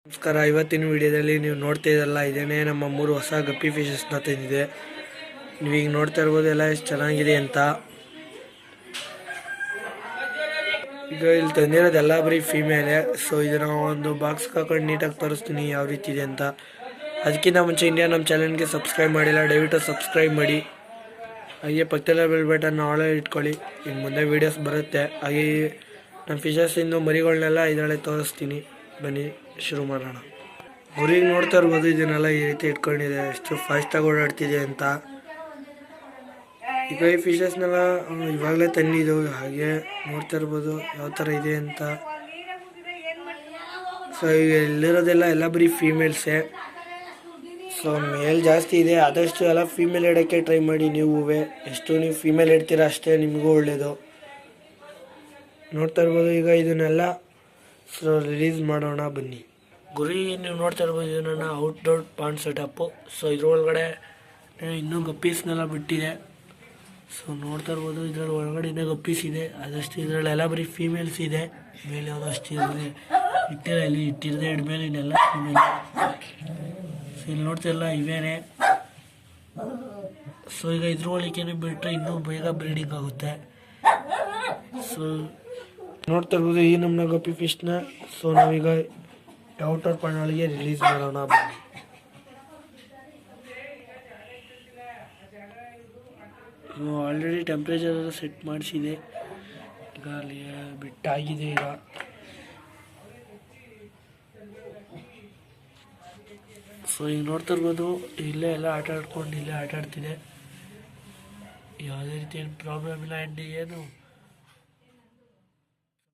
ನಮಸ್ಕಾರ. ಇವತ್ತಿನ ವಿಡಿಯೋದಲ್ಲಿ ನೀವು ನೋಡ್ತಾ ಇದ್ದಲ್ಲ, ಇದೇನೇ ನಮ್ಮ 3 ಹೊಸ ಗಪ್ಪಿ ಫಿಶಸ್ನ ತಂದಿದೆ. ನೀವೀಗ ನೋಡ್ತಾ ಇರ್ಬೋದು ಎಲ್ಲ ಎಷ್ಟು ಚೆನ್ನಾಗಿದೆ ಅಂತ. ಈಗ ಇಲ್ಲಿ ತಂದಿರೋದೆಲ್ಲ ಬರೀ ಫೀಮೇಲೆ. ಸೊ ಇದನ್ನ ಒಂದು ಬಾಕ್ಸ್ ಹಾಕೊಂಡು ನೀಟಾಗಿ ತೋರಿಸ್ತೀನಿ ಯಾವ ರೀತಿ ಇದೆ ಅಂತ. ಅದಕ್ಕಿಂತ ಮುಂಚೆ ನಮ್ಮ ಚಾನಲ್ಗೆ ಸಬ್ಸ್ಕ್ರೈಬ್ ಮಾಡಿಲ್ಲ, ದಯವಿಟ್ಟು ಸಬ್ಸ್ಕ್ರೈಬ್ ಮಾಡಿ. ಹಾಗೆ ಪಕ್ಕದಲ್ಲೇ ಬೆಲ್ ಬಟನ್ ಆಳೇ ಇಟ್ಕೊಳ್ಳಿ, ಇನ್ನು ಮುಂದೆ ವೀಡಿಯೋಸ್ ಬರುತ್ತೆ. ಹಾಗೆ ನಮ್ಮ ಫಿಶಸ್ಸಿಂದು ಮರಿಗಳನ್ನೆಲ್ಲ ಇದರಲ್ಲೇ ತೋರಿಸ್ತೀನಿ. ಬನ್ನಿ ಶುರು ಮಾಡೋಣ. ಅವ್ರಿಗೆ ನೋಡ್ತಾ ಇರ್ಬೋದು ಇದನ್ನೆಲ್ಲ ಈ ರೀತಿ ಇಟ್ಕೊಂಡಿದೆ, ಎಷ್ಟು ಫಾಸ್ಟಾಗಿ ಓಡಾಡ್ತಿದೆ ಅಂತ. ಈಗ ಈ ಫಿಶಸ್ನೆಲ್ಲ ಇವಾಗಲೇ ತಂದಿದ್ದು. ಹಾಗೆ ನೋಡ್ತಾ ಇರ್ಬೋದು ಯಾವ ಥರ ಇದೆ ಅಂತ. ಸೊ ಈಗ ಎಲ್ಲ ಬರೀ ಫೀಮೇಲ್ಸೇ. ಸೊ ಮೇಲ್ ಜಾಸ್ತಿ ಇದೆ, ಆದಷ್ಟು ಎಲ್ಲ ಫೀಮೇಲ್ ಇಡೋಕ್ಕೆ ಟ್ರೈ ಮಾಡಿ. ನೀವು ಎಷ್ಟು ನೀವು ಫೀಮೇಲ್ ಇಡ್ತೀರ ಅಷ್ಟೇ ನಿಮಗೂ ಒಳ್ಳೆಯದು. ನೋಡ್ತಾ ಇರ್ಬೋದು ಈಗ ಇದನ್ನೆಲ್ಲ ಸೊ ರಿಲೀಸ್ ಮಾಡೋಣ ಬನ್ನಿ. ಗುರಿ ನೀವು ನೋಡ್ತಾ ಇರ್ಬೋದು ಇದು ನನ್ನ ಔಟ್ಡೋರ್ ಪಾಂಡ್ ಸೆಟಪ್ಪು. ಸೊ ಇದ್ರೊಳಗಡೆ ಇನ್ನೂ ಗಪ್ಪೀಸ್ನೆಲ್ಲ ಬಿಟ್ಟಿದೆ. ಸೊ ನೋಡ್ತಾ ಇರ್ಬೋದು ಇದ್ರಲ್ಲಿ ಒಳಗಡೆ ಇನ್ನೂ ಗಪ್ಪೀಸ್ ಇದೆ. ಅದಷ್ಟು ಇದರಲ್ಲೆಲ್ಲ ಬರೀ ಫೀಮೇಲ್ಸ್ ಇದೆ. ಮೇಲೆ ಯಾವುದೋ ಅಷ್ಟು ಇಟ್ಟಿಲ್ಲ, ಇಲ್ಲಿ ಇಟ್ಟಿರದೆ ಇಡ್ಮೇಲೆ ಇನ್ನೆಲ್ಲ ಫೀಮೇಲ್. ಸೊ ಇಲ್ಲಿ ನೋಡ್ತಾ ಇಲ್ಲ ಇವೇನೆ. ಸೊ ಈಗ ಇದ್ರೊಳಗೇನೆ ಬಿಟ್ಟರೆ ಇನ್ನೂ ಬೇಗ ಬ್ರೀಡಿಂಗ್ ಆಗುತ್ತೆ. ಸೊ ನೋಡ್ತಾ ಇರ್ಬೋದು ಈ ನಮ್ಮ ಗಪ್ಪಿ ಫಿಶ್ನ. ಸೊ ನಾವೀಗ ಔಟರ್ ಪಾಂಡೊಳಗೆ ರಿಲೀಸ್ ಮಾಡೋಣ. ಆಲ್ರೆಡಿ ಟೆಂಪ್ರೇಚರ್ ಸೆಟ್ ಮಾಡಿಸಿದೆ. ಈಗ ಅಲ್ಲಿ ಬಿಟ್ಟಾಗಿದೆ. ಈಗ ಸೊ ಈಗ ನೋಡ್ತಾ ಇರ್ಬೋದು ಇಲ್ಲೇ ಎಲ್ಲ ಆಟ ಆಡ್ಕೊಂಡು ಇಲ್ಲೇ ಆಟ ಆಡ್ತಿದೆ. ಯಾವುದೇ ರೀತಿ ಏನು ಪ್ರಾಬ್ಲಮ್ ಇಲ್ಲ. ಆ್ಯಂಡ್ ಏನು